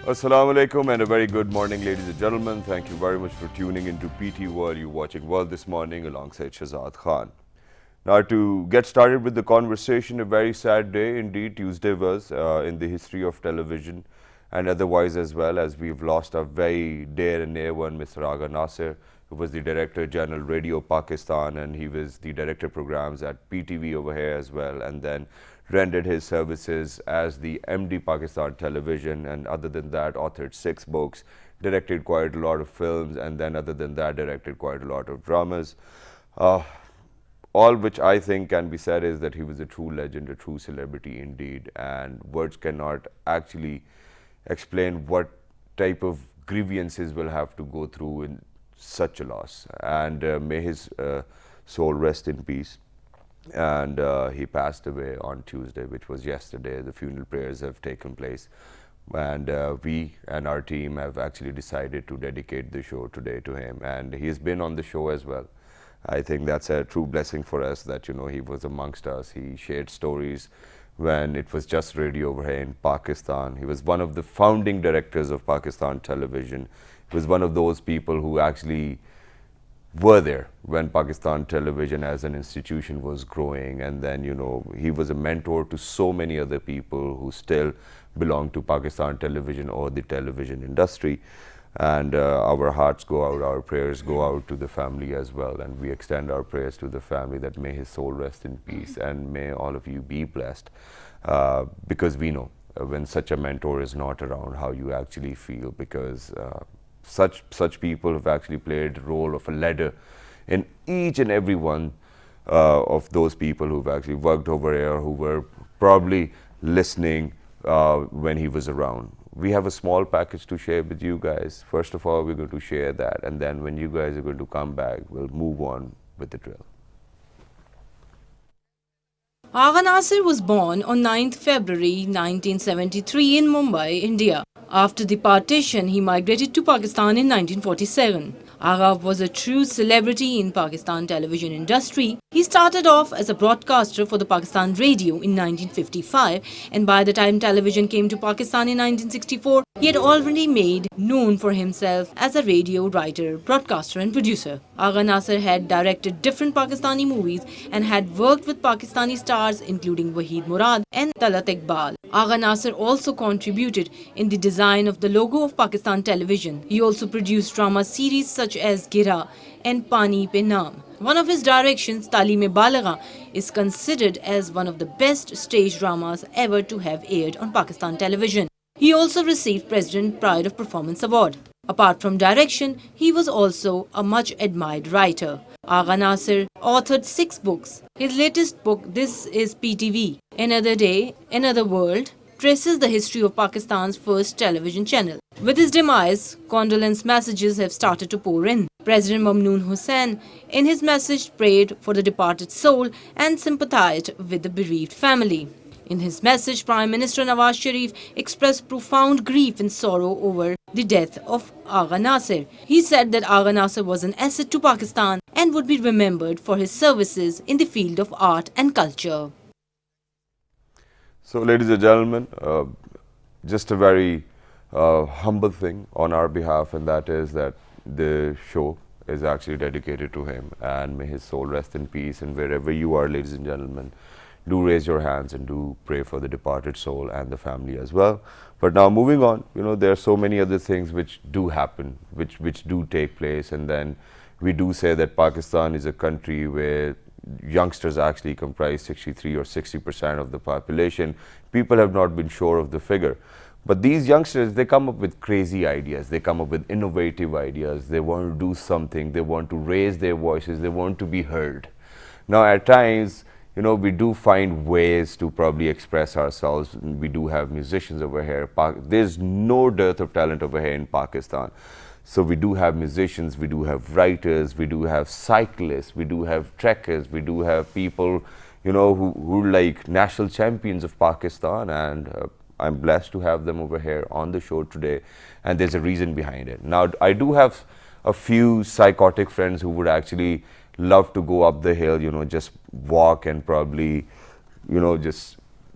Assalamu alaikum and a very good morning, ladies and gentlemen. Thank you very much for tuning into PT World. You're watching World this morning alongside Shahzad Khan. Now, to get started with the conversation, a very sad day indeed. Tuesday was in the history of television and otherwise as well, as we've lost our very dear and near one, Mr. Agha Nasir, who was the Director General Radio Pakistan, and he was the Director Programs at PTV over here as well, and then rendered his services as the MD Pakistan Television, and other than that authored 6 books, directed quite a lot of films, and then other than that directed quite a lot of dramas. All which I think can be said is that he was a true legend, a true celebrity indeed, and words cannot actually explain what type of grievances will have to go through in such a loss. And may his soul rest in peace. And he passed away on Tuesday, which was yesterday. The funeral prayers have taken place, and we and our team have actually decided to dedicate the show today to him, and he's been on the show as well. I think that's a true blessing for us that he was amongst us. He shared stories when it was just radio over here in Pakistan. He was one of the founding directors of Pakistan Television. He was one of those people who actually were there when Pakistan Television as an institution was growing, and then he was a mentor to so many other people who still belong to Pakistan Television or the television industry. And our hearts go out, our prayers go out to the family as well, and we extend our prayers to the family that may his soul rest in peace, and may all of you be blessed, because we know when such a mentor is not around how you actually feel, because such people have actually played the role of a ladder in each and every one of those people who've actually worked over here, who were probably listening when he was around. We have a small package to share with you guys. First of all, we're going to share that, and then when you guys are going to come back, we'll move on with the drill. Agha Nasir was born on 9th February 1973 in Mumbai, India. After the partition, he migrated to Pakistan in 1947. Agha was a true celebrity in Pakistan television industry. He started off as a broadcaster for the Pakistan Radio in 1955, and by the time television came to Pakistan in 1964, he had already made known for himself as a radio writer, broadcaster and producer. Agha Nasir had directed different Pakistani movies and had worked with Pakistani stars including Waheed Murad and Talat Iqbal. Agha Nasir also contributed in the design of the logo of Pakistan Television. He also produced drama series such as Gira and Pani Pe Naam. One of his directions, Talim-e-Balagha, is considered as one of the best stage dramas ever to have aired on Pakistan Television. He also received President Pride of Performance Award. Apart from direction, he was also a much admired writer. Agha Nasir authored 6 books. His latest book, This is PTV, Another Day, Another World, traces the history of Pakistan's first television channel. With his demise, condolence messages have started to pour in. President Mamnoon Hussain, in his message, prayed for the departed soul and sympathized with the bereaved family. In his message, Prime Minister Nawaz Sharif expressed profound grief and sorrow over the death of Agha Nasir. He said that Agha Nasir was an asset to Pakistan and would be remembered for his services in the field of art and culture. So, ladies and gentlemen, just a very humble thing on our behalf, and that is that the show is actually dedicated to him, and may his soul rest in peace. And wherever you are, ladies and gentlemen, do raise your hands and do pray for the departed soul and the family as well. But now moving on, there are so many other things which do happen, which do take place, and then we do say that Pakistan is a country where youngsters actually comprise 63 or 60% of the population. People have not been sure of the figure. But these youngsters, they come up with crazy ideas. They come up with innovative ideas. They want to do something. They want to raise their voices. They want to be heard. Now, at times, we do find ways to probably express ourselves. We do have musicians over here. There's no dearth of talent over here in Pakistan. So we do have musicians, we do have writers, we do have cyclists, we do have trekkers, we do have people, who are like national champions of Pakistan, and I'm blessed to have them over here on the show today, and there's a reason behind it. Now, I do have a few psychotic friends who would actually love to go up the hill, just walk and probably,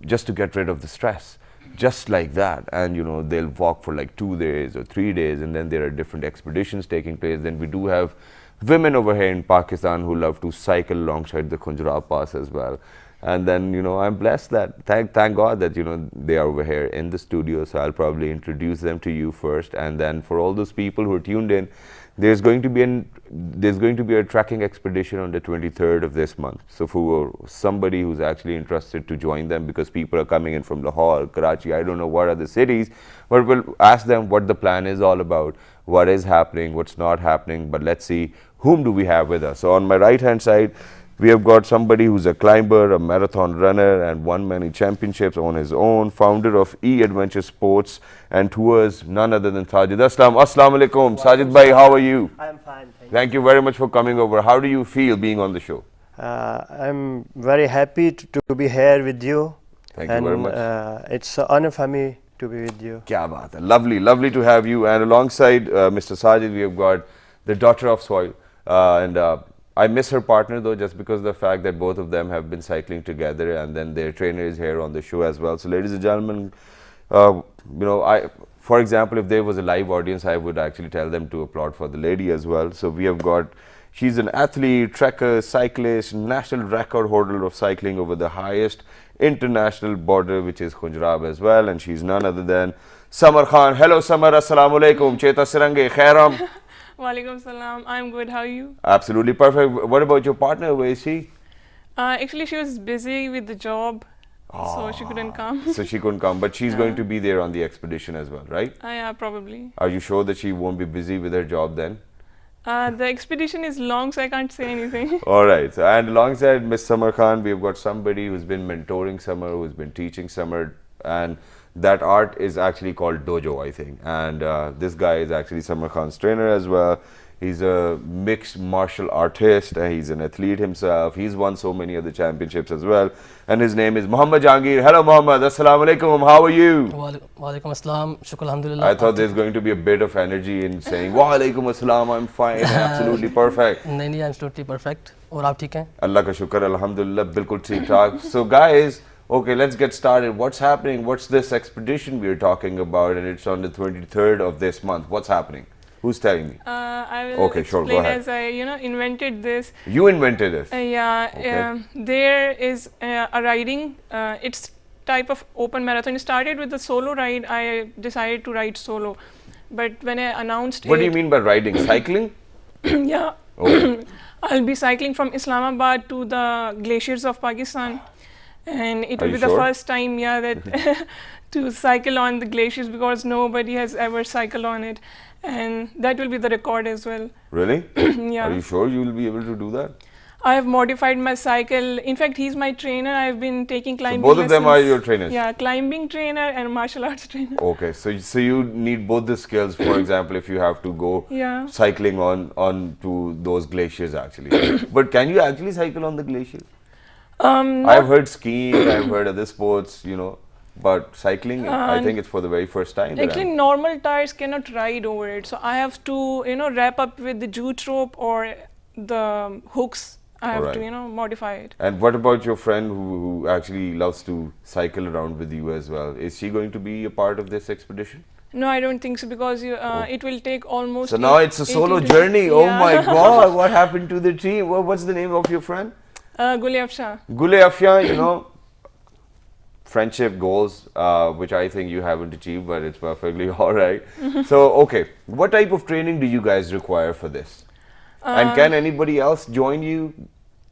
just to get rid of the stress. just like that. And you know, they'll walk for like 2 days or 3 days, and then there are different expeditions taking place. Then we do have women over here in Pakistan who love to cycle alongside the Khunjrab Pass as well. And then, you know, I'm blessed that, thank God that, you know, they are over here in the studio. So I'll probably introduce them to you first. And then for all those people who are tuned in, there's going to be a trekking expedition on the 23rd of this month. So for somebody who's actually interested to join them, because people are coming in from Lahore, Karachi, I don't know what are the cities, but we'll ask them what the plan is all about, what is happening, what's not happening. But let's see, whom do we have with us? So on my right hand side, we have got somebody who's a climber, a marathon runner, and won many championships on his own, founder of E-Adventure Sports and Tours, none other than Sajid Aslam. Assalamu alaikum. Sajid bhai, how are you? I am fine, Thank you very much for coming over. How do you feel being on the show? I'm very happy to be here with you. Thank you very much. It's an honor for me to be with you. Kya baat hai. Lovely to have you. And alongside Mr. Sajid, we have got the daughter of soil. I miss her partner though, just because of the fact that both of them have been cycling together, and then their trainer is here on the show as well. So ladies and gentlemen, you know, for example, if there was a live audience, I would actually tell them to applaud for the lady as well. So we have got, she's an athlete, trekker, cyclist, national record holder of cycling over the highest international border, which is Khunjrab as well. And she's none other than Samar Khan. Hello Samar, assalamu alaikum. Cheta Sirange, khairam. Walaikum salam. I'm good. How are you? Absolutely perfect. What about your partner? Where is she? Actually, she was busy with the job, so she couldn't come. So she couldn't come, but she's going to be there on the expedition as well, right? Yeah, probably. Are you sure that she won't be busy with her job then? The expedition is long, so I can't say anything. All right. So, and alongside Miss Samar Khan, we've got somebody who's been mentoring Samar, who's been teaching Samar, and that art is actually called Dojo, I think. And this guy is actually Samar Khan's trainer as well. He's a mixed martial artist, and he's an athlete himself. He's won so many other championships as well. And his name is Muhammad Jahangir. Hello, Muhammad. Assalamu alaikum. How are you? Walaikum assalam. Shukr alhamdulillah. I thought there's going to be a bit of energy in saying, Wa alaikum assalam, I'm fine, absolutely perfect. नहीं, I'm absolutely perfect. और आप ठीक हैं? Allah ka shukr, alhamdulillah, bilkul theek thaak. So guys, okay, let's get started. What's happening? What's this expedition we're talking about? And it's on the 23rd of this month. What's happening? Who's telling me? I will Okay, sure, go explain ahead. as I, invented this. You invented this? Yeah, there is a riding. It's type of open marathon. It started with the solo ride. I decided to ride solo, but when I announced What do you mean by riding? Cycling? yeah, Okay. I'll be cycling from Islamabad to the glaciers of Pakistan, and it Are will you be the sure? first time, that to cycle on the glaciers, because nobody has ever cycled on it, and that will be the record as well. Really? Yeah, Are you sure you will be able to do that? I have modified my cycle. In fact, he's my trainer. I've been taking climbing both of them are lessons. your trainers? Yeah, climbing trainer and martial arts trainer. Okay, so you need both the skills. For example, if you have to go Yeah. cycling on to those glaciers actually. But can you actually cycle on the glaciers? I've heard skiing, I've heard other sports, but cycling, I think it's for the very first time. that Actually, I'm- normal tires cannot ride over it. So I have to, wrap up with the jute rope or the hooks. I have Alright. to, modify it. And what about your friend who actually loves to cycle around with you as well? Is she going to be a part of this expedition? No, I don't think so, because it will take almost. So now it's a solo 18 to- journey. Oh Yeah. my God! What happened to the team? What's the name of your friend? Guli Afsha. Gule Afyan, friendship goals, which I think you haven't achieved, but it's perfectly all right. So, okay, what type of training do you guys require for this? And can anybody else join you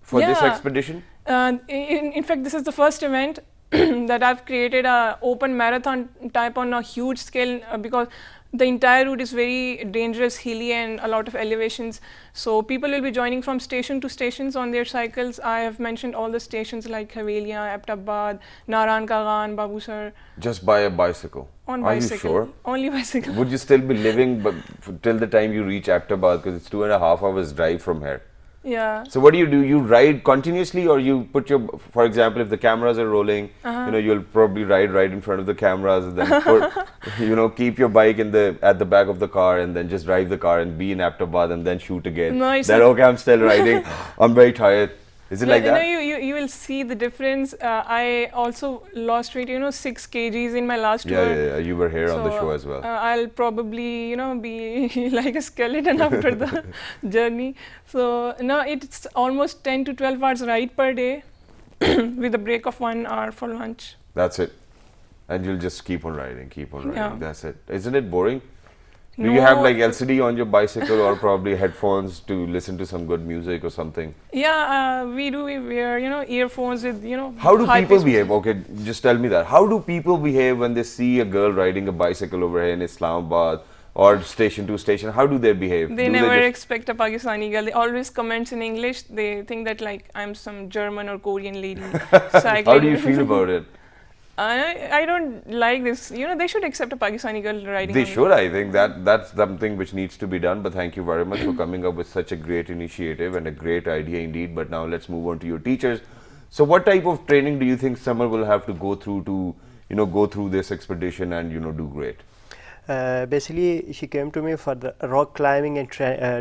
for this yeah. expedition? In fact, this is the first event that I've created a open marathon type on a huge scale, because the entire route is very dangerous, hilly, and a lot of elevations. So people will be joining from station to stations on their cycles. I have mentioned all the stations like Haveliya, Aptabad, Naran Kagan, Babusar. Just by a bicycle. On Are bicycle. you sure? Only bicycle. Would you still be living till the time you reach Aptabad, because it's 2.5 hours drive from here? Yeah. So what do? You ride continuously, or you put your, for example, if the cameras are rolling, you'll probably ride right in front of the cameras, and then put, keep your bike at the back of the car, and then just drive the car and be in Aptabad and then shoot again. No, it's Then like- okay, I'm still riding. I'm very tired. Is it like No, that? you will see the difference. I also lost weight, 6 kgs in my last Yeah, tour. yeah, yeah. You were here on the show as well. I'll probably, be like a skeleton after the journey. So now it's almost 10 to 12 hours ride per day with a break of 1 hour for lunch. That's it. And you'll just keep on riding, Yeah. That's it. Isn't it boring? Do you have like LCD on your bicycle or probably headphones to listen to some good music or something? Yeah, we do. We wear, earphones with, How do high people pitch- behave? Okay, just tell me that. How do people behave when they see a girl riding a bicycle over here in Islamabad or station to station? How do they behave? They Do never just- expect a Pakistani girl. They always comment in English. They think that like I'm some German or Korean lady cycling. How do you feel about it? I don't like this. They should accept a Pakistani girl riding. They on should. I think that's something which needs to be done. But thank you very much for coming up with such a great initiative and a great idea indeed. But now let's move on to your teachers. So what type of training do you think Samar will have to go through to, go through this expedition and, do great? Basically, she came to me for the rock climbing and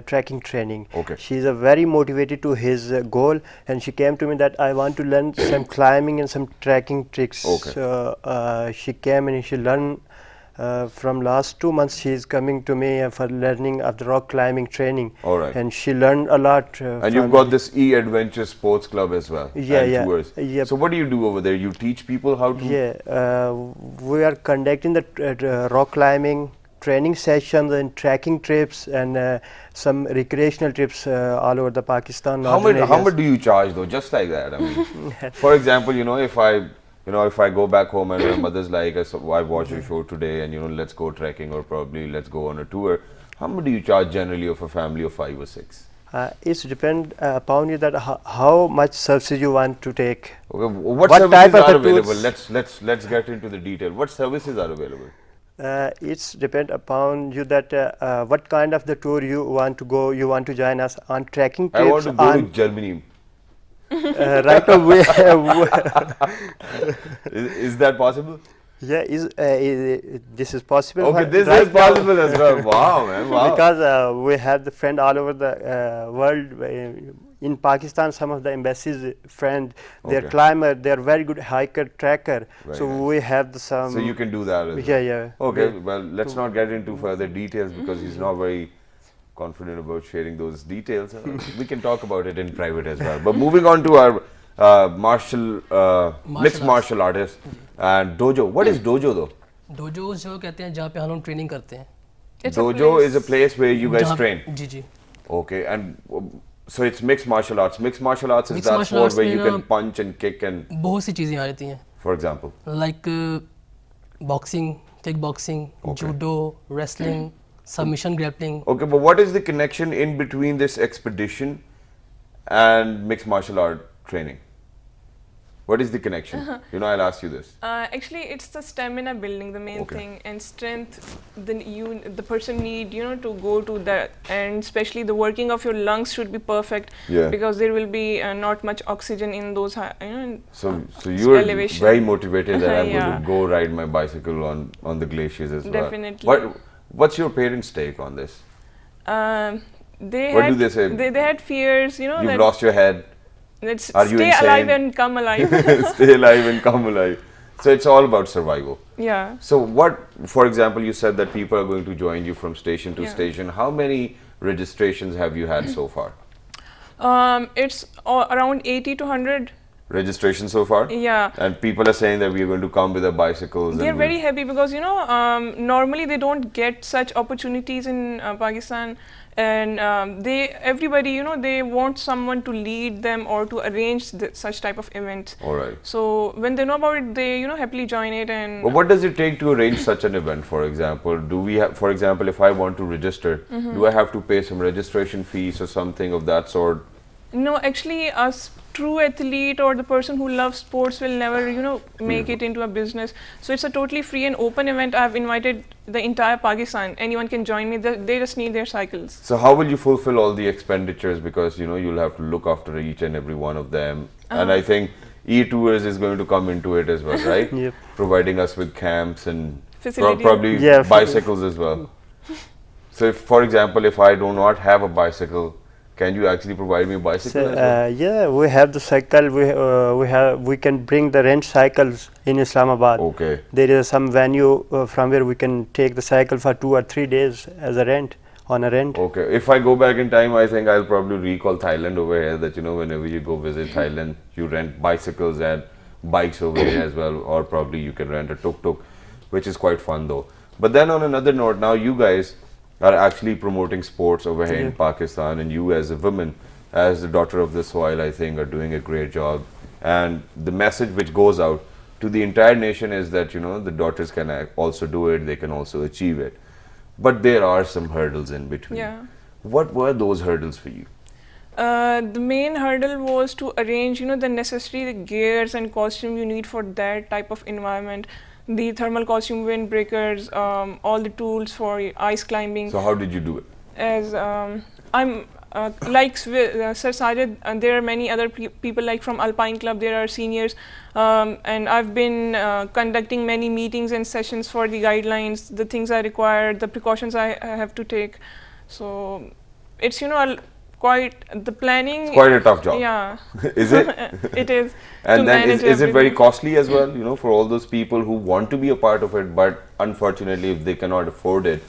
trekking training. Okay. She's very motivated to his goal, and she came to me that I want to learn some climbing and some trekking tricks. Okay. So she came and she learned. From last 2 months, she is coming to me for learning of the rock climbing training. All right. And she learned a lot. And you've got this E-Adventure Sports Club as well. Yeah, and yeah, tours. yep. So what do you do over there? You teach people how to? Yeah, we are conducting the rock climbing training sessions and trekking trips and some recreational trips all over the Pakistan. How northern much areas. do you charge though? Just like that. I mean, for example, if I go back home and my mother's like, I watched your show today and let's go trekking or probably let's go on a tour. How much do you charge generally of a family of 5 or 6? It depends upon you that how much services you want to take. Okay, what What type services of are the available? tours? Let's get into the detail. What services are available? It's depend upon you that what kind of the tour you want to go. You want to join us on trekking trips. I want to go to Germany. Right now we Is that possible? yeah this is possible. Okay, for this right is now. possible as well. Wow, man, wow. Because we have the friend all over the world. In Pakistan, some of the embassies friend, they're Okay. climber, they're very good hiker, tracker. Very so nice. we have the some. So you can do that as well. Yeah, yeah. Okay, well, let's not get into further details because he's not very confident about sharing those details. We can talk about it in private as well. But moving on to our mixed martial artist and dojo. What is dojo though? Dojo जो कहते हैं जहाँ पे हम लोग training करते हैं It's a Dojo place- is a place where you guys जहाँ- train. Ji ji Okay, and so it's mixed martial arts. Mixed martial arts is Mixed that martial sport arts where में you ना- can punch and kick and, बहुत सी चीज़ें आ जाती हैं for example. Like boxing kick boxing judo wrestling submission grappling Okay, but what is the connection in between this expedition and mixed martial art training? What is the connection? I'll ask you this. Actually, it's the stamina building, the main Okay. thing, and strength. The person need to go to that, and especially the working of your lungs should be perfect. Yeah. Because there will be not much oxygen in those. So you're elevation. very motivated that I'm going Yeah. to go ride my bicycle on the glaciers as well. Definitely. What's your parents' take on this? They What had do they say? They had fears, You've that lost your head. let's Are you stay insane? alive and come alive. Stay alive and come alive. So it's all about survival. Yeah. So for example, you said that people are going to join you from station to Yeah. station. How many registrations have you had so far? It's around 80 to 100. Registrations so far? Yeah. And people are saying that we are going to come with our bicycles. They're and very happy because normally they don't get such opportunities in Pakistan, and everybody they want someone to lead them or to arrange such type of events. All right. So when they know about it, they happily join it. And But what does it take to arrange such an event? For example, do we have? For example, if I want to register, do I have to pay some registration fees or something of that sort? no, actually, a true athlete or the person who loves sports will never make it into a business. So it's a totally free and open event. I've invited the entire Pakistan. Anyone can join me. They just need their cycles. So how will you fulfill all the expenditures? Because you'll have to look after each and every one of them. And I think E-Tours is going to come into it as well, right? Yep. Providing us with camps and Facilities. probably Yeah, bicycles as well. So if, for example, if I do not have a bicycle, Can you actually provide me a bicycle So, as well? yeah, we have the cycle. We can bring the rent cycles in Islamabad. Okay. There is some venue from where we can take the cycle for 2 or 3 days as a rent, on a rent. Okay. If I go back in time, I think I'll probably recall Thailand over here, that, you know, whenever you go visit Thailand, you rent bicycles and bikes over here as well, or probably you can rent a tuk-tuk, which is quite fun though. But then on another note, now you guys are actually promoting sports over here in Pakistan, and you as a woman, as the daughter of the soil, I think are doing a great job. And the message which goes out to the entire nation is that, you know, the daughters can also do it, they can also achieve it. But there are some hurdles in between. Yeah. What were those hurdles for you? The main hurdle was to arrange, you know, the necessary gears and costume you need for that type of environment. The thermal costume, windbreakers, all the tools for ice climbing. So how did you do it? As I'm like Sir Sajid, there are many other people like from Alpine Club, there are seniors, and I've been conducting many meetings and sessions for the guidelines, the things I require, the precautions I have to take. So it's, you know, quite the planning. It's quite a tough job. Yeah. Is it? It is. And to then manage is it very everything. costly as well, you know, for all those people who want to be a part of it, but unfortunately if they cannot afford it,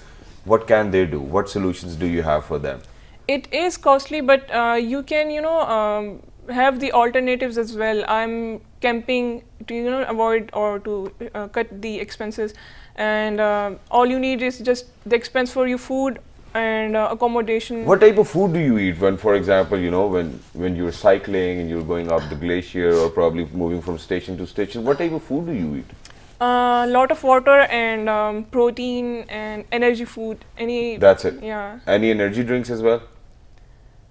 what can they do? What solutions do you have for them? It is costly, but you can, you know, have the alternatives as well. I'm camping to, you know, avoid or to cut the expenses, and all you need is just the expense for your food and accommodation. What type of food do you eat when, for example, you know, when you're cycling and you're going up the glacier or probably moving from station to station, what type of food do you eat? A lot of water and protein and energy food. That's it? Yeah. Any energy drinks as well?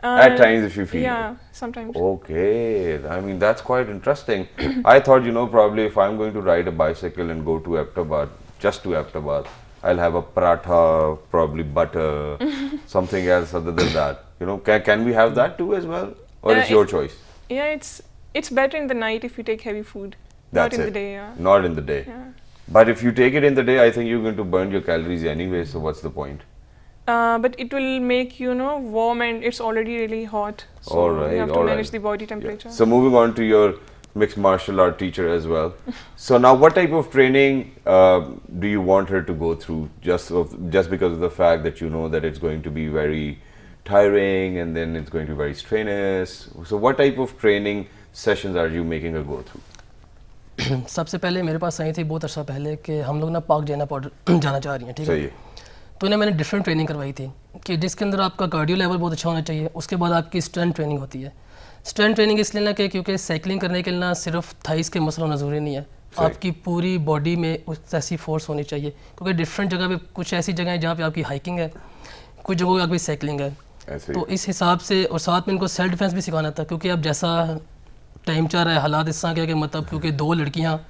At times if you feel Yeah, it. sometimes. Okay, I mean that's quite interesting. I thought, you know, probably if I'm going to ride a bicycle and go to Ahmedabad, just to Ahmedabad, I'll have a paratha, probably butter, something else other than that. You know, can we have that too as well, or it's your choice? Yeah, it's better in the night if you take heavy food. That's not in it. the day. Yeah. Not in the day. Yeah. But if you take it in the day, I think you're going to burn your calories anyway. So what's the point? But it will make you know warm, and it's already really hot. So All right, you have to all manage right. the body temperature. So moving on to your mixed martial art teacher as well. So now, what type of training do you want her to go through? Just because of the fact that you know that it's going to be very tiring, and then it's going to be very strenuous. So what type of training sessions are you making her go through? सबसे पहले मेरे पास आई थी बहुत अर्सा पहले कि हम लोग ना पाक जाना जाना चाह रही हैं, ठीक सही है। है। तो इन्हें मैंने डिफरेंट ट्रेनिंग करवाई थी कि जिसके अंदर आपका कार्डियो लेवल बहुत अच्छा होना चाहिए, उसके बाद आपकी स्ट्रेंथ ट्रेनिंग होती है। स्ट्रेंथ ट्रेनिंग इसलिए ना कि क्योंकि साइकिलिंग करने के लिए ना सिर्फ थाइस के मसल होना ज़रूरी नहीं है, आपकी पूरी बॉडी में उस ऐसी फोर्स होनी चाहिए, क्योंकि डिफरेंट जगह पे कुछ ऐसी जगह है जहाँ पे आपकी हाइकिंग है, कुछ जगहों पे आपकी साइकिलिंग है। तो इस हिसाब से, और साथ में इनको सेल्फ डिफेंस भी सिखाना था, क्योंकि अब जैसा टाइम चल रहा है, हालात इस तरह के मतलब क्योंकि 2 लड़कियाँ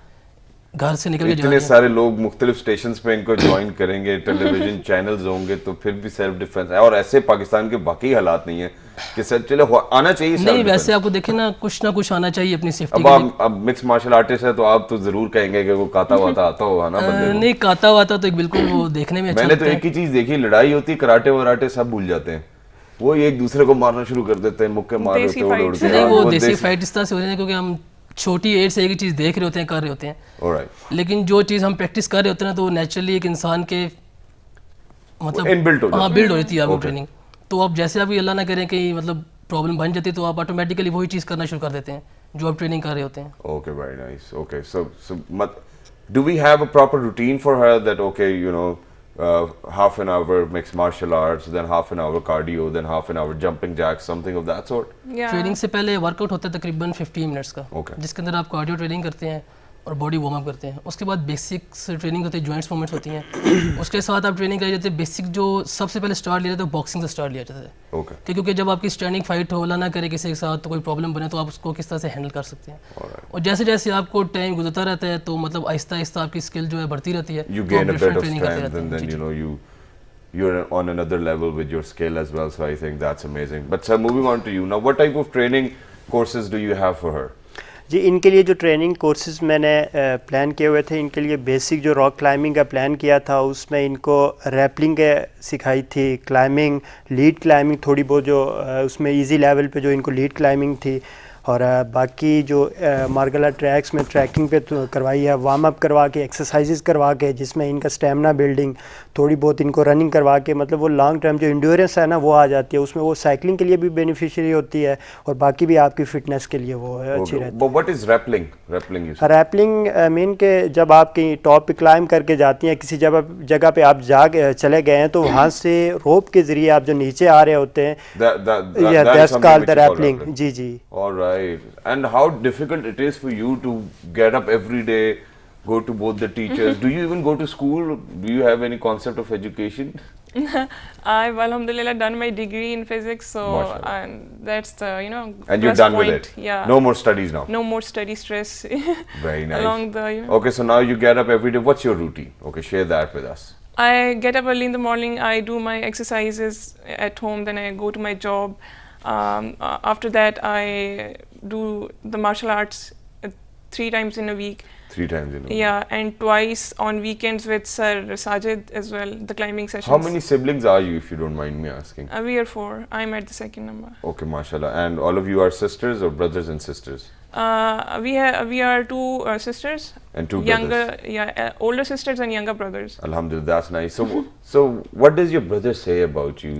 घर से निकल के जा इतने रही हैं। सारे लोग मुख्तलिफ स्टेशंस पे इनको ज्वाइन करेंगे, टेलीविजन चैनल्स होंगे, तो फिर भी सेल्फ डिफेंस है। और ऐसे पाकिस्तान के बाकी हालात नहीं है कि सर चलो आना चाहिए self नहीं, वैसे defense। आपको देखे ना कुछ आना चाहिए अपनी सेफ्टी अब के लिए। अब मिक्स मार्शल आर्टिस्ट है तो आप तो जरूर कहेंगे कि वो काता वाता आता होगा ना बंदे को। नहीं, काता वाता तो एक बिल्कुल वो देखने में अच्छा मैंने तो लगता एक ही चीज देखी, लड़ाई होती, कराटे वराटे सब भूल जाते हैं, वो एक दूसरे को मारना शुरू कर देते हैं, मुक्के मार देसी देते हैं उड़ उड़ fights। के। है। नहीं, हाँ, वो देसी फाइट इस तरह से हो रही है क्योंकि हम छोटी एज से एक ही चीज़ देख रहे होते हैं, कर रहे होते हैं, Alright। लेकिन जो चीज़ हम प्रैक्टिस कर रहे होते हैं ना, तो नेचुरली एक इंसान के मतलब Inbuilt हो जाता हाँ, है। बिल्ड हो जाती है आपकी Okay। ट्रेनिंग। तो अब जैसे आप ये अल्लाह ना करें कि मतलब प्रॉब्लम बन जाती है, तो आप ऑटोमेटिकली वही चीज़ करना शुरू कर देते हैं जो आप ट्रेनिंग कर रहे होते हैं। Okay, very nice. Okay, so do we have a proper routine for her that, okay, you know, half an hour mixed martial arts, then half an hour cardio, then half an hour jumping jacks, something of that sort? Yeah. Training से पहले workout होता है तकरीबन 15 minutes का, Okay। जिसके अंदर आप cardio training करते हैं और बॉडी वार्म अप करते हैं। उसके बाद बेसिक्स ट्रेनिंग होती है, जॉइंट्स मूवमेंट्स होती हैं। उसके साथ आप ट्रेनिंग कराई जाती है बेसिक, जो सबसे पहले स्टार्ट लिया जाता है बॉक्सिंग से स्टार्ट लिया जाता है, Okay, क्योंकि जब आपकी स्टैंडिंग फाइट हो, अल्लाह ना करे किसी के साथ तो कोई प्रॉब्लम बने, तो आप उसको किस तरह से हैंडल कर सकते हैं। alright। और जैसे जैसे आपको टाइम गुजरता रहता है तो मतलब आहिस्ता आहिस्ता आपकी स्किल जो है बढ़ती रहती है। You तो आप gain a different bit of training करते strength, रहते and हैं। then ji, you know you're on another level with your skill as well. So I think that's amazing. But sir, moving on to you now, what type of training courses do you have for her? जी इनके लिए जो training courses मैंने plan किए हुए थे, इनके लिए basic जो रॉक क्लाइंबिंग का प्लान किया था उसमें इनको रैपलिंग सिखाई थी, क्लाइंबिंग, लीड क्लाइंबिंग थोड़ी बहुत जो उसमें इजी लेवल पे जो इनको लीड क्लाइंबिंग थी, और बाकी जो मार्गला ट्रैक्स में ट्रैकिंग पे करवाई है, वार्म अप करवा के, एक्सरसाइजेस करवा के, जिसमें इनका स्टेमिना बिल्डिंग, थोड़ी बहुत इनको रनिंग करवा के, मतलब वो लॉन्ग टर्म जो इंड्योरेंस है ना वो आ जाती है उसमें, वो साइकिलिंग के लिए भी बेनिफिशियरी होती है और बाकी भी आपकी फिटनेस के लिए वो अच्छी रहती है। What is rappelling? Rappelling rappelling mean के जब आप कहीं टॉप पे क्लाइंब करके जाती हैं, किसी जगह पे आप चले गए हैं तो वहाँ से रोप के ज़रिए आप जो नीचे आ रहे होते हैं, दैट्स कॉल्ड द रैपलिंग। जी जी। Alright. And how difficult it is for you to get up every day, go to both the teachers? Do you even go to school? Do you have any concept of education? I've alhamdulillah done my degree in physics, so Mashallah. and that's the And you're plus done with point. it? Yeah. No more studies now? No more study stress. Very nice. Along the Okay, so now you get up every day. What's your routine? Okay, share that with us. I get up early in the morning. I do my exercises at home. Then I go to my job. After that, I do the martial arts 3 times in a week. 3 times in a week. Yeah, and twice on weekends with Sir Sajid as well, the climbing sessions. How many siblings are you, if you don't mind me asking? We are 4. I'm at the second number. Okay, mashallah. And all of you are sisters or brothers and sisters? We are 2 sisters. And 2 younger, brothers? yeah, older sisters and younger brothers. Alhamdulillah, that's nice. So what does your brother say about you?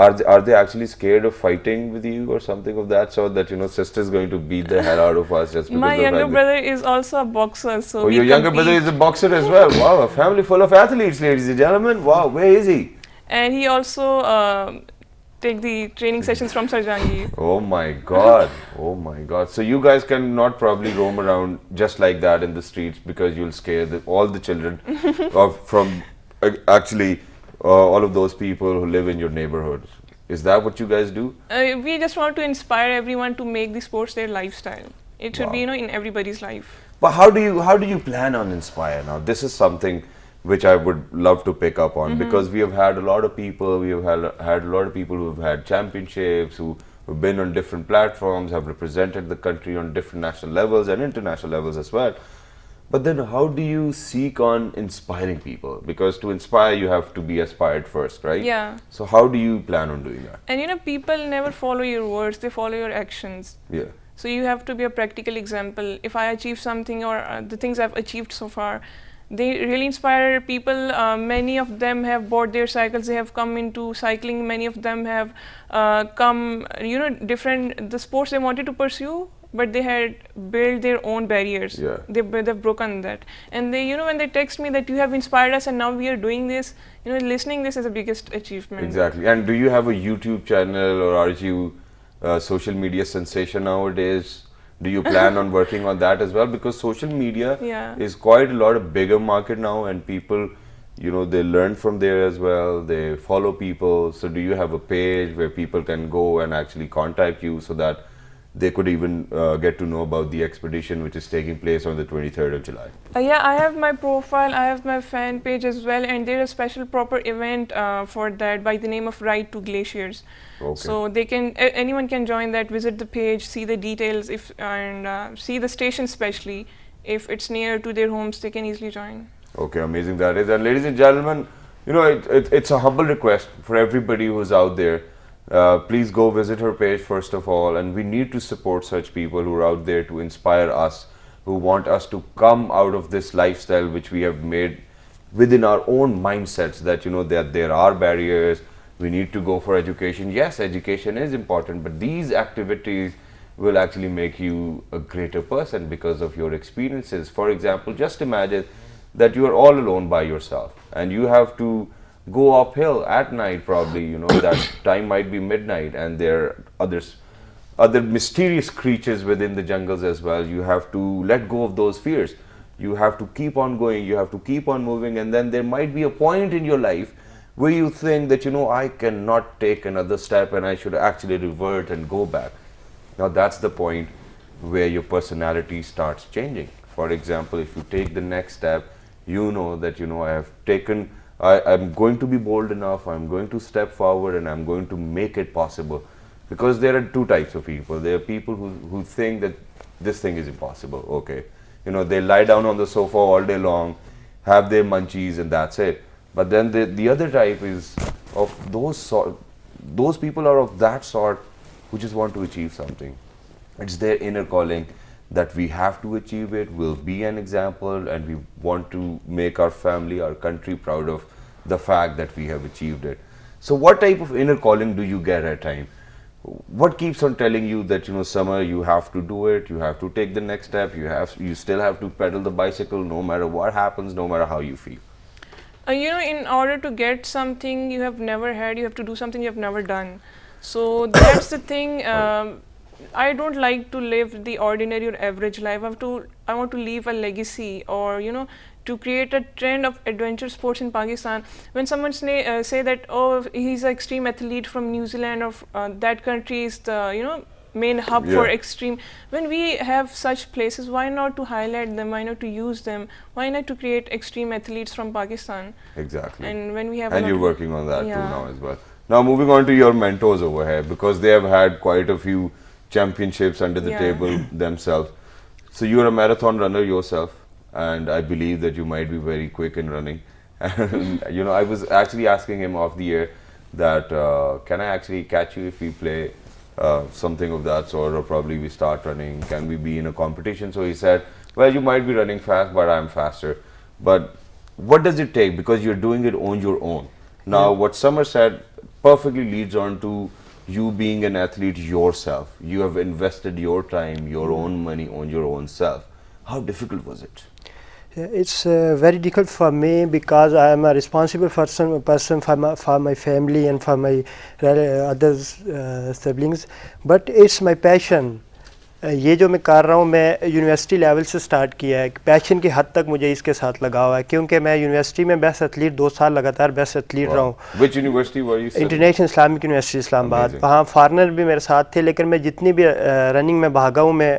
Are they actually scared of fighting with you or something of that sort, that sister's going to beat the hell out of us just because My of younger that? brother is also a boxer, so Oh, we your younger brother compete. is a boxer as well. Wow, a family full of athletes, ladies and gentlemen. Wow, where is he? And he also take the training sessions from Sir Jahangir. Oh my God. Oh my God. So you guys cannot probably roam around just like that in the streets because you'll scare all the children from actually all of those people who live in your neighborhood. Is that what you guys do? We just want to inspire everyone to make the sports their lifestyle. It should be, Wow. in everybody's life. But how do you plan on Inspire now? This is something which I would love to pick up on, because we have had a lot of people, we have had a lot of people who have had championships, who've been on different platforms, have represented the country on different national levels and international levels as well. But then how do you seek on inspiring people? Because to inspire, you have to be aspired first, right? Yeah. So how do you plan on doing that? And people never follow your words, they follow your actions. Yeah. So you have to be a practical example. If I achieve something, or the things I've achieved so far, they really inspire people. Many of them have bought their cycles, they have come into cycling. Many of them have come, the sports they wanted to pursue, but they had built their own barriers. Yeah. They've broken that. And they, when they text me that you have inspired us and now we are doing this, listening this is the biggest achievement. Exactly. And do you have a YouTube channel, or are you a social media sensation nowadays? Do you plan on working on that as well? Because social media Yeah. is quite a lot of bigger market now, and people, they learn from there as well. They follow people. So do you have a page where people can go and actually contact you so that they could even get to know about the expedition which is taking place on the 23rd of July? Yeah, I have my profile, I have my fan page as well, and there's a special proper event for that by the name of Ride to Glaciers. Okay. So anyone can join that, visit the page, see the details, and see the station especially. If it's near to their homes, they can easily join. Okay, amazing that is. And ladies and gentlemen, it's a humble request for everybody who's out there. Please go visit her page first of all, and we need to support such people who are out there to inspire us, who want us to come out of this lifestyle which we have made within our own mindsets, that that there are barriers. We need to go for education. Yes, education is important, but these activities will actually make you a greater person because of your experiences. For example, just imagine that you are all alone by yourself and you have to go uphill at night, probably, that time might be midnight, and there are other mysterious creatures within the jungles as well. You have to let go of those fears. You have to keep on going, you have to keep on moving, and then there might be a point in your life where you think that, I cannot take another step and I should actually revert and go back. Now that's the point where your personality starts changing. For example, if you take the next step, that I'm going to be bold enough, I'm going to step forward, and I'm going to make it possible because there are two types of people. There are people who think that this thing is impossible. Okay, you know, they lie down on the sofa all day long, have their munchies, and that's it. But then the other type is of those people are of that sort who just want to achieve something. It's their inner calling that we have to achieve it, we'll be an example, and we want to make our family, our country proud of the fact that we have achieved it. So what type of inner calling do you get at time? What keeps on telling you that, you know, Summer, you have to do it, you have to take the next step, you still have to pedal the bicycle no matter what happens, no matter how you feel? You know, in order to get something you have never had, you have to do something you have never done. So that's the thing. I don't like to live the ordinary or average life. I want to leave a legacy, or, you know, to create a trend of adventure sports in Pakistan. When someone say that, oh, he's an extreme athlete from New Zealand, or that country is the, you know, main hub for extreme. When we have such places, why not to highlight them? Why not to use them? Why not to create extreme athletes from Pakistan? Exactly. And when we have, and you're working on that too now as well. Now moving on to your mentors over here, because they have had quite a few championships under the table themselves. So you're a marathon runner yourself, and I believe that you might be very quick in running. And you know, I was actually asking him off the air that can I actually catch you if we play something of that sort, or probably we start running, can we be in a competition? So he said, well, you might be running fast, but I'm faster. But what does it take, because you're doing it on your own? Now what Summer said perfectly leads on to you being an athlete yourself. You have invested your time, your own money on your own self. How difficult was it? It's very difficult for me, because I am a responsible person for my family and for my other siblings. But it's my passion. ये जो मैं कर रहा हूँ, मैं university level से start किया है. पैशन की हद तक मुझे इसके साथ लगा हुआ है, क्योंकि मैं यूनिवर्सिटी में बेस्ट एथलीट 2 साल लगातार बेस्ट एथलीट रहा हूँ. Which university were you studying? International Islamic university Islamabad. वहाँ फॉरनर भी मेरे साथ थे, लेकिन मैं जितनी भी रनिंग में भागा हूँ, मैं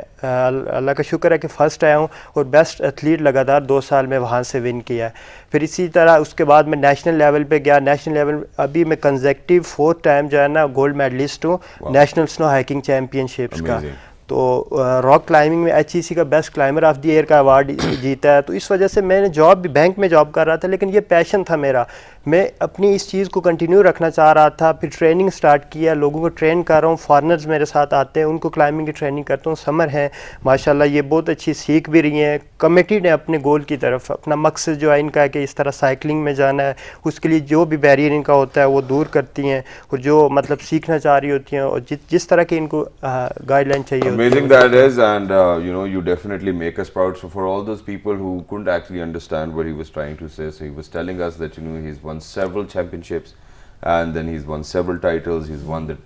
अल्लाह का शुक्र है कि फ़र्स्ट आया हूँ, और बेस्ट एथलीट लगातार 2 साल में वहाँ से विन किया है. फिर इसी तरह उसके बाद मैं नेशनल लेवल पे गया. नेशनल लेवल अभी मैं कंसेक्टिव 4th टाइम जो है ना गोल्ड मेडलिस्ट हूँ नेशनल स्नो हाइकिंग चैम्पियनशिप्स का. तो रॉक क्लाइंबिंग में HEC का best climber of the year का अवार्ड जीता है. तो इस वजह से मैंने जॉब भी बैंक में जॉब कर रहा था, लेकिन ये पैशन था मेरा. मैं अपनी इस चीज़ को कंटिन्यू रखना चाह रहा था. फिर ट्रेनिंग स्टार्ट किया, लोगों को ट्रेन कर रहा हूँ. फॉरनर्स मेरे साथ आते हैं, उनको क्लाइंबिंग की ट्रेनिंग करता हूँ. समर है माशाल्लाह, ये बहुत अच्छी सीख भी रही हैं. कमिटेड है अपने गोल की तरफ. अपना मकसद जो है इनका है कि इस तरह साइकिलिंग में जाना है, उसके लिए जो भी बैरियर इनका होता है वो दूर करती हैं, और जो मतलब सीखना चाह रही होती हैं, और जिस तरह की इनको गाइडलाइन चाहिए होती है. Amazing that is, and you know, you definitely make us proud. So for all those people who couldn't actually understand what he was trying to say, so he was telling us that, you know, he's won several championships, and then he's won several titles. He's won the,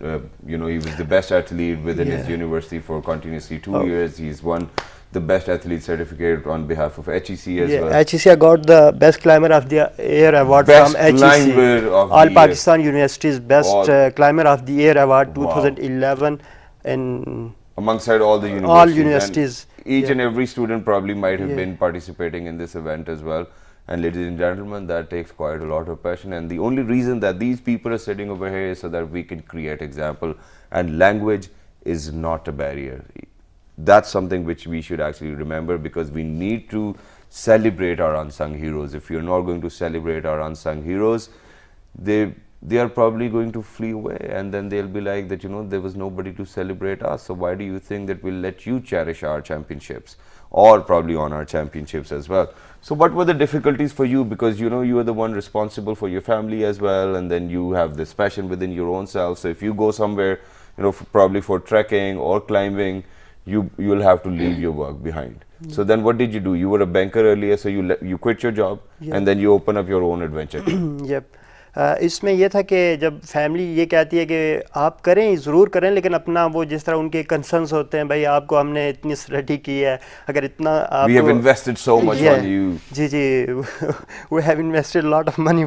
you know, he was the best athlete within his university for continuously 2 years. He's won the best athlete certificate on behalf of HEC as well. HEC, I got the best climber of the year award Best from HEC. climber of All the Pakistan Universities best climber of the year award Wow. 2011, and Alongside all the universities. all universities. And each and every student probably might have been participating in this event as well. And ladies and gentlemen, that takes quite a lot of passion. And the only reason that these people are sitting over here is so that we can create example. And language is not a barrier. That's something which we should actually remember, because we need to celebrate our unsung heroes. If you're not going to celebrate our unsung heroes, they are probably going to flee away, and then they'll be like that, you know, there was nobody to celebrate us, so why do you think that we'll let you cherish our championships, or probably on our championships as well? So what were the difficulties for you, because, you know, you are the one responsible for your family as well, and then you have this passion within your own self. So if you go somewhere, you know, probably for trekking or climbing, you will have to leave your work behind. So then what did you do? You were a banker earlier, so you quit your job, and then you open up your own adventure. Yep. इसमें यह था कि जब family ये कहती है कि आप करें, ज़रूर करें, लेकिन अपना वो जिस तरह उनके कंसर्न्स होते हैं, भाई आपको हमने इतनी स्टडी की है, अगर इतना आप We have invested so much on you. Ji we have invested a lot of money.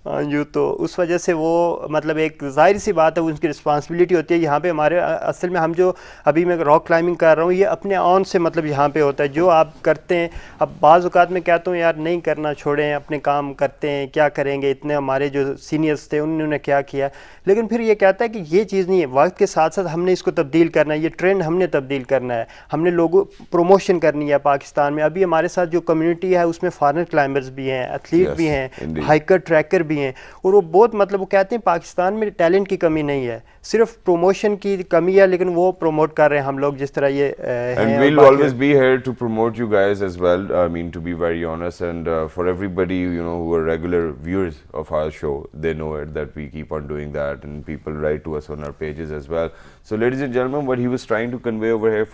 यूँ तो उस वजह से वो मतलब एक ज़ाहिर सी बात है, उनकी रिस्पांसिबिलिटी होती है। यहाँ पे हमारे असल में हम जो अभी मैं रॉक क्लाइंबिंग कर रहा हूँ, ये अपने ऑन से मतलब यहाँ पे होता है जो आप करते हैं। अब बाज़ औक़ात मैं कहता हूँ यार नहीं करना, छोड़ें, अपने काम करते हैं, क्या करेंगे, इतने हमारे जो सीनियर्स थे उन्होंने क्या किया। लेकिन फिर ये कहता है कि ये चीज़ नहीं है, वक्त के साथ साथ हमने इसको तब्दील करना है, ये ट्रेंड हमने तब्दील करना है, हमने लोगों प्रमोशन करनी है पाकिस्तान में। अभी हमारे साथ जो कम्युनिटी है उसमें फॉरेन क्लाइंबर्स भी हैं, एथलीट Yes, भी हैं, indeed. हाइकर ट्रैकर भी हैं, और वो बहुत मतलब वो कहते हैं पाकिस्तान में टैलेंट की कमी नहीं है, सिर्फ प्रमोशन की कमी है, लेकिन वो प्रमोट कर रहे हैं हम लोग जिस तरह ये And हैं। we'll बाकी- always be here to promote you guys as well. I mean, to be very honest, and for everybody, you know, who are regular viewers of our show, they know it that we keep on doing that, and people write to us on our pages as well. So, ladies and gentlemen, what he was trying to convey over here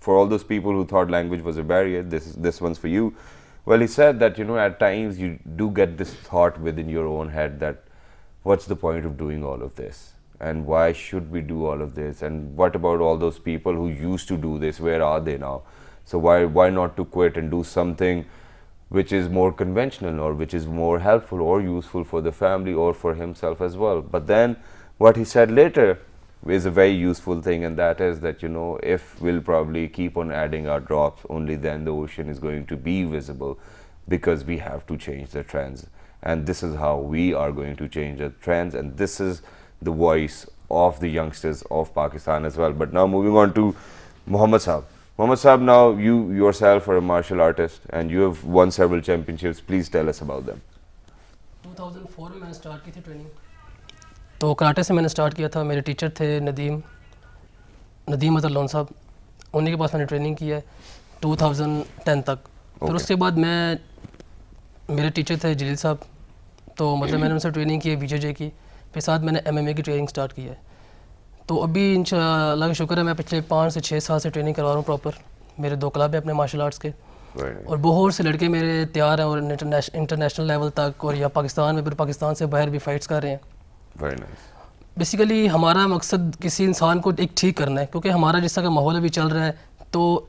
for all those people who thought language was a barrier, this one's for you. Well, he said that, you know, at times you do get this thought within your own head that what's the point of doing all of this? And why should we do all of this? And what about all those people who used to do this? Where are they now? So why not to quit and do something which is more conventional, or which is more helpful or useful for the family or for himself as well? But then what he said later is a very useful thing, and that is that, you know, if we'll probably keep on adding our drops, only then the ocean is going to be visible, because we have to change the trends. And this is how we are going to change the trends, and this is the voice of the youngsters of Pakistan as well. But now moving on to Muhammad Saab. Muhammad Saab, now you yourself are a martial artist and you have won several championships. Please tell us about them. 2004 में मैंने start की थी training, तो karate से मैंने start किया था। मेरे टीचर थे नदीम अतर लोन साहब, उन्हीं के पास मैंने ट्रेनिंग की है 2010 तक। फिर उसके बाद मेरे टीचर थे जलील साहब, तो मतलब मैंने उनसे ट्रेनिंग की है बीजेजे की। फिर साथ मैंने MMA की ट्रेनिंग स्टार्ट की है। तो अभी इंशाअल्लाह का शुक्र है मैं पिछले 5 से 6 साल से ट्रेनिंग करवा रहा हूँ प्रॉपर। मेरे 2 क्लब हैं अपने मार्शल आर्ट्स के, और बहुत से लड़के मेरे तैयार हैं और इंटरनेशनल लेवल तक, और या पाकिस्तान में, फिर पाकिस्तान से बाहर भी फाइट्स कर रहे हैं। Very nice. बेसिकली हमारा मकसद किसी इंसान को एक ठीक करना है, क्योंकि हमारा जिस तरह का माहौल अभी चल रहा है, तो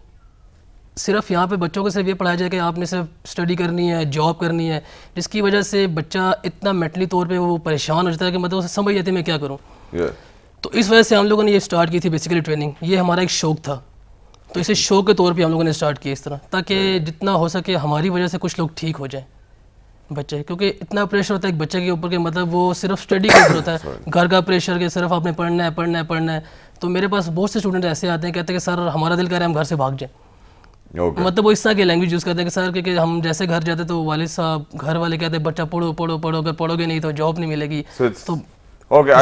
सिर्फ यहाँ पे बच्चों को सिर्फ ये पढ़ाया जाए कि आपने सिर्फ स्टडी करनी है, जॉब करनी है, जिसकी वजह से बच्चा इतना मेंटली तौर पे वो परेशान हो जाता है कि मतलब उसे समझ आती है मैं क्या करूँ। तो इस वजह से हम लोगों ने ये स्टार्ट की थी बेसिकली ट्रेनिंग। ये हमारा एक शौक़ था, तो इसे शौक़ के तौर पे हम लोगों ने स्टार्ट किया इस तरह, ताकि जितना हो सके हमारी वजह से कुछ लोग ठीक हो जाएं बच्चे। क्योंकि इतना प्रेशर होता है एक बच्चे के ऊपर के मतलब वो सिर्फ स्टडी के ऊपर होता है, घर का प्रेशर के सिर्फ आपने पढ़ना है। तो मेरे पास बहुत से स्टूडेंट ऐसे आते हैं, कहते हैं कि सर हमारा दिल कर रहा है हम घर से भाग जाएँ। मतलब वो इस तरह की लैंग्वेज यूज़ करते हैं कि सर क्योंकि हम जैसे घर जाते तो वालिद साहब घर वाले कहते हैं बच्चा पढ़ो, अगर पढ़ोगे नहीं तो जॉब नहीं मिलेगी। तो okay,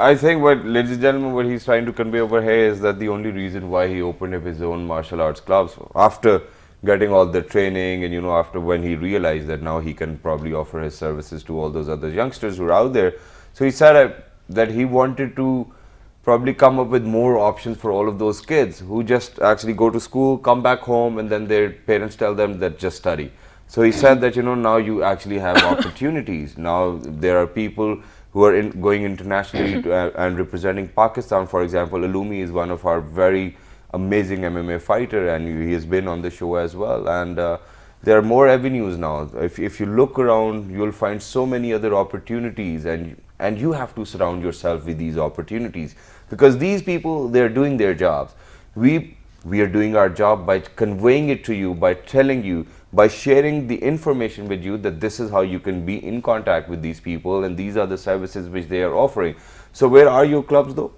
I think what, ladies and gentlemen, what he's trying to convey over here is that the only reason why he opened up his own martial arts clubs after getting all the training, and, you know, after when he realized that now he can probably offer his services to all those other youngsters who are out there. So he said that he wanted to probably come up with more options for all of those kids who just actually go to school, come back home, and then their parents tell them that just study. So he said that, you know, now you actually have opportunities. Now there are people who are going internationally and representing Pakistan. For example, Alumi is one of our very amazing MMA fighter, and he has been on the show as well. And there are more avenues now. If you look around, you'll find so many other opportunities, and you have to surround yourself with these opportunities, because these people, they're doing their jobs. We are doing our job by conveying it to you, by telling you, by sharing the information with you that this is how you can be in contact with these people, and these are the services which they are offering. So where are your clubs though?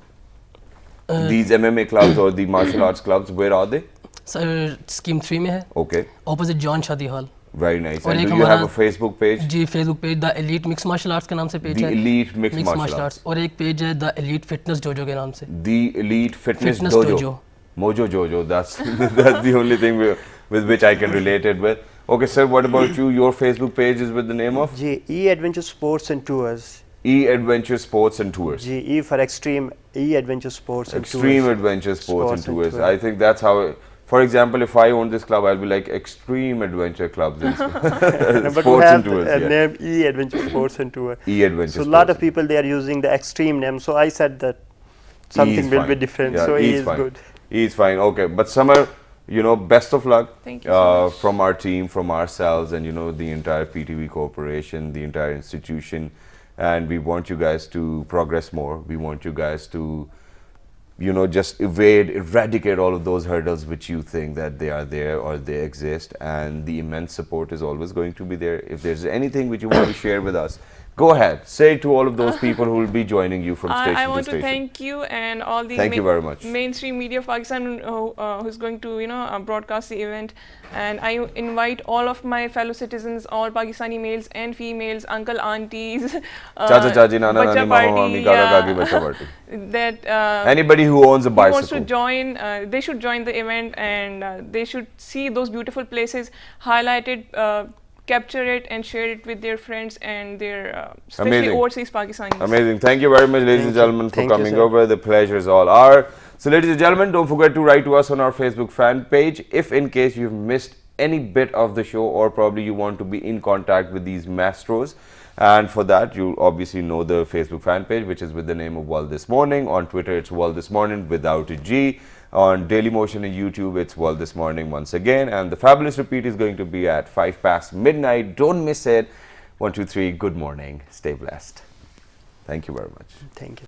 These MMA clubs or the martial arts clubs, where are they? Sir scheme 3 में है, Okay, opposite John शादी hall. very nice. और And एक do you have हमारा- a Facebook page? Ji Facebook page the elite mix martial arts के नाम से page The है, Elite Mixed mix Martial martial Arts. Arts, और एक पेज है द एलीट फिटनेस डोजो के नाम से। The Elite Fitness Fitness Dojo. Dojo. Mojo Jojo, that's that's the only thing with which I can relate it with. Okay, sir, what about you? Your Facebook page is with the name of ji E Adventure Sports and Tours। E Adventure Sports and Tours. Ji E for Extreme, E Adventure Sports and Tours। Extreme Adventure Sports and Tours. I think that's how. For example, if I own this club, I'll be like Extreme Adventure Clubs and No, but we Sports have and Tours. a Yeah. name E Adventure Sports and Tour. E Adventure. So a Sports lot of and- people they are using the extreme name. So I said that something is will be fine. different. Yeah, so E E is is fine. good. E is fine. Okay, but Summer, you know, best of luck. Thank you so much. From our team, from ourselves, and, you know, the entire PTV corporation, the entire institution. and we want you guys to progress more. We want you guys to, you know, just eradicate all of those hurdles which you think that they are there or they exist, and the immense support is always going to be there. If there's anything which you want to share with us, go ahead, say to all of those people who will be joining you from station I to want station. to thank you and all the Thank you very much. mainstream media of Pakistan who's going to, you know, broadcast the event. And I invite all of my fellow citizens, all Pakistani males and females, uncle, aunties, Chacha, chachi, nana, bacha nani, mama, party, mami, kaka, kaki, bacha party. that Anybody who owns a who wants to bicycle. join, they should join the event, and they should see those beautiful places, highlight it, capture it, and share it with their friends and their especially Amazing. overseas Pakistanis. Amazing. Thank you very much, ladies and gentlemen, for Thank you, coming sir. over. The pleasure is all ours. So, ladies and gentlemen, don't forget to write to us on our Facebook fan page if in case you've missed any bit of the show, or probably you want to be in contact with these maestros. And for that, you obviously know the Facebook fan page, which is with the name of World This Morning. On Twitter, it's World This Morning without a G. On Dailymotion and YouTube, it's World This Morning once again. And the fabulous repeat is going to be at 5 past midnight. Don't miss it. 1, 2, 3. Good morning. Stay blessed. Thank you very much. Thank you.